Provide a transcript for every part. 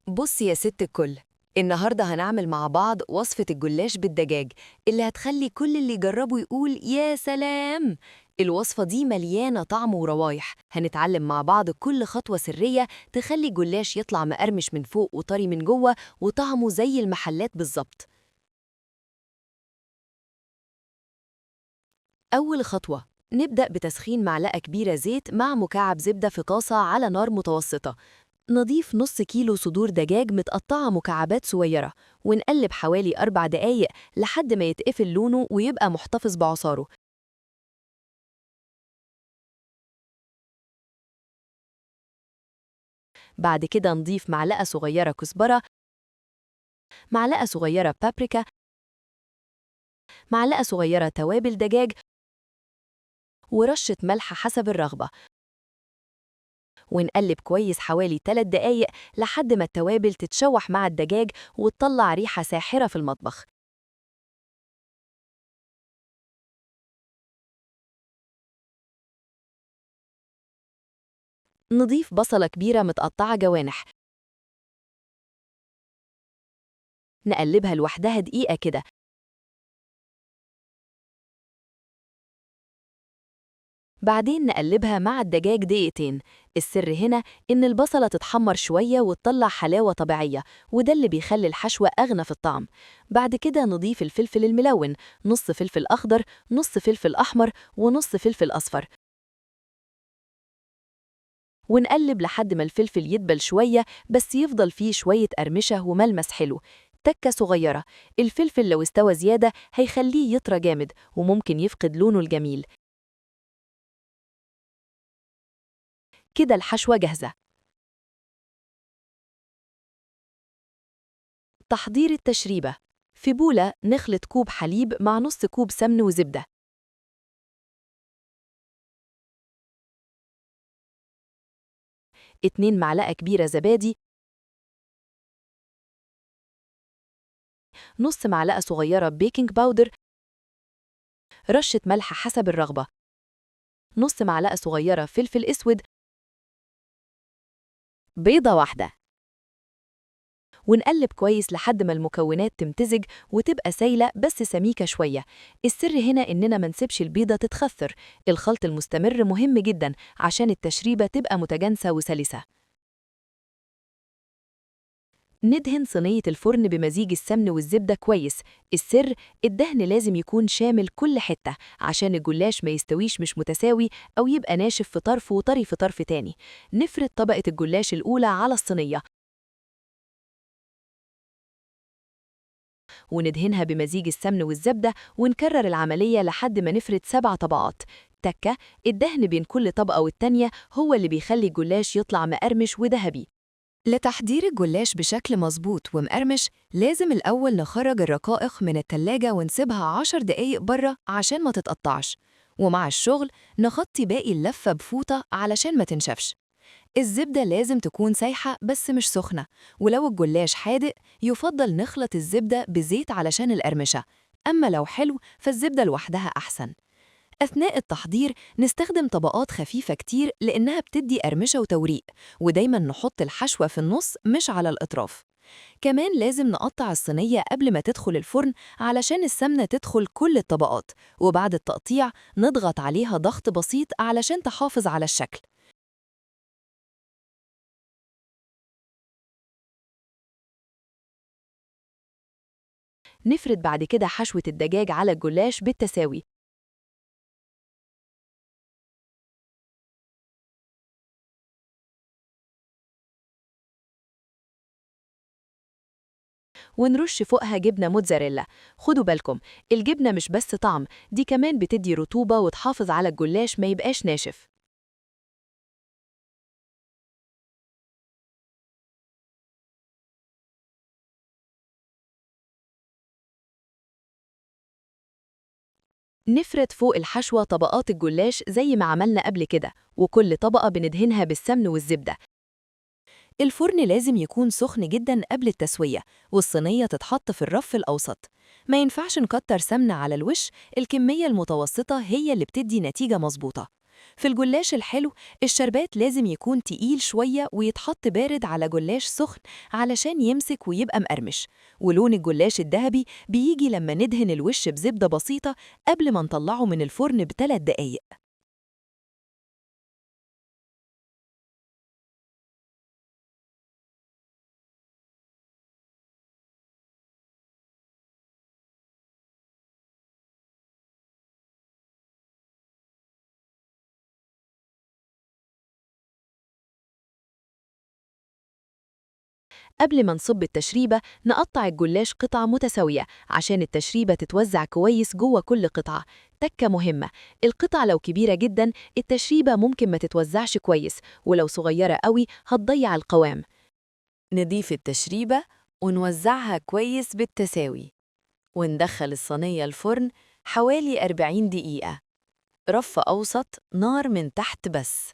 بص يا ست الكل، النهاردة هنعمل مع بعض وصفة الجلاش بالدجاج اللي هتخلي كل اللي يجربه يقول يا سلام. الوصفة دي مليانة طعم وروايح، هنتعلم مع بعض كل خطوة سرية تخلي الجلاش يطلع مقرمش من فوق وطري من جوه وطعمه زي المحلات بالظبط. أول خطوة، نبدأ بتسخين معلقة كبيرة زيت مع مكعب زبدة في طاسة على نار متوسطة. نضيف نص كيلو صدور دجاج متقطعة مكعبات صغيرة، ونقلب حوالي 4 دقايق لحد ما يتقفل لونه ويبقى محتفظ بعصاره. بعد كده نضيف معلقة صغيرة كزبرة، معلقة صغيرة بابريكا، معلقة صغيرة توابل دجاج، ورشة ملح حسب الرغبة. ونقلب كويس حوالي 3 دقايق لحد ما التوابل تتشوح مع الدجاج وتطلع ريحة ساحرة في المطبخ. نضيف بصلة كبيرة متقطعة جوانح، نقلبها لوحدها دقيقة كده. بعدين نقلبها مع الدجاج دقيقتين. السر هنا إن البصلة تتحمر شوية وتطلع حلاوة طبيعية، وده اللي بيخلي الحشوة أغنى في الطعم. بعد كده نضيف الفلفل الملون، نص فلفل أخضر، نص فلفل أحمر، ونص فلفل أصفر، ونقلب لحد ما الفلفل يدبل شوية بس يفضل فيه شوية قرمشة وملمس حلو. تكة صغيرة، الفلفل لو استوى زيادة هيخليه يطرى جامد وممكن يفقد لونه الجميل. كده الحشوة جاهزة. تحضير التشريبة: في بولة نخلط كوب حليب مع نص كوب سمن وزبدة، 2 معلقة كبيرة زبادي، نص معلقة صغيرة بيكنج باودر، رشة ملح حسب الرغبة، نص معلقة صغيرة فلفل أسود، بيضة واحدة. ونقلب كويس لحد ما المكونات تمتزج وتبقى سايلة بس سميكة شوية. السر هنا إننا ما نسيبش البيضة تتخثر. الخلط المستمر مهم جدا عشان التشريبة تبقى متجانسة وسلسة. ندهن صينية الفرن بمزيج السمن والزبدة كويس. السر، الدهن لازم يكون شامل كل حتة عشان الجلاش ما يستويش مش متساوي أو يبقى ناشف في طرف وطري في طرف تاني. نفرد طبقة الجلاش الأولى على الصينية وندهنها بمزيج السمن والزبدة، ونكرر العملية لحد ما نفرد 7 طبقات. تكة، الدهن بين كل طبقة والتانية هو اللي بيخلي الجلاش يطلع مقرمش وذهبي. لتحضير الجلاش بشكل مظبوط ومقرمش، لازم الأول نخرج الرقائق من التلاجة ونسيبها 10 دقايق بره عشان ما تتقطعش، ومع الشغل نغطي باقي اللفة بفوطة علشان ما تنشفش. الزبدة لازم تكون سايحة بس مش سخنة، ولو الجلاش حادق يفضل نخلط الزبدة بزيت علشان القرمشة، أما لو حلو فالزبدة لوحدها أحسن. أثناء التحضير نستخدم طبقات خفيفة كتير لأنها بتدي قرمشة وتوريق، ودايما نحط الحشوة في النص مش على الأطراف. كمان لازم نقطع الصينية قبل ما تدخل الفرن علشان السمنة تدخل كل الطبقات، وبعد التقطيع نضغط عليها ضغط بسيط علشان تحافظ على الشكل. نفرد بعد كده حشوة الدجاج على الجلاش بالتساوي، ونرش فوقها جبنة موتزاريلا. خدوا بالكم، الجبنة مش بس طعم، دي كمان بتدي رطوبة وتحافظ على الجلاش ما يبقاش ناشف. نفرد فوق الحشوة طبقات الجلاش زي ما عملنا قبل كده، وكل طبقة بندهنها بالسمن والزبدة. الفرن لازم يكون سخن جدا قبل التسوية، والصينية تتحط في الرف الأوسط. ما ينفعش نكتر سمنة على الوش، الكمية المتوسطة هي اللي بتدي نتيجة مظبوطة. في الجلاش الحلو الشربات لازم يكون تقيل شوية ويتحط بارد على جلاش سخن علشان يمسك ويبقى مقرمش. ولون الجلاش الذهبي بيجي لما ندهن الوش بزبدة بسيطة قبل ما نطلعه من الفرن ب3 دقايق. قبل ما نصب التشريبة نقطع الجلاش قطع متساوية عشان التشريبة تتوزع كويس جوه كل قطعة. تكة مهمة، القطع لو كبيرة جدا التشريبة ممكن ما تتوزعش كويس، ولو صغيرة قوي هتضيع القوام. نضيف التشريبة ونوزعها كويس بالتساوي، وندخل الصينية الفرن حوالي 40 دقيقة، رف أوسط، نار من تحت بس،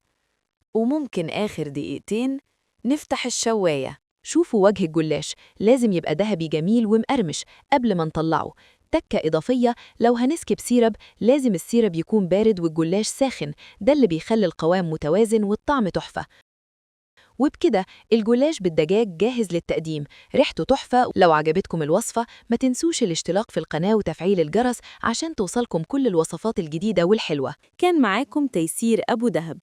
وممكن آخر دقيقتين نفتح الشواية. شوفوا وجه الجلاش لازم يبقى ذهبي جميل ومقرمش قبل ما نطلعه. تكة إضافية، لو هنسكب سيرب لازم السيرب يكون بارد والجلاش ساخن، ده اللي بيخلي القوام متوازن والطعم تحفة. وبكده الجلاش بالدجاج جاهز للتقديم، ريحته تحفة. لو عجبتكم الوصفة ما تنسوش الاشتراك في القناة وتفعيل الجرس عشان توصلكم كل الوصفات الجديدة والحلوة. كان معاكم تيسير أبو دهب.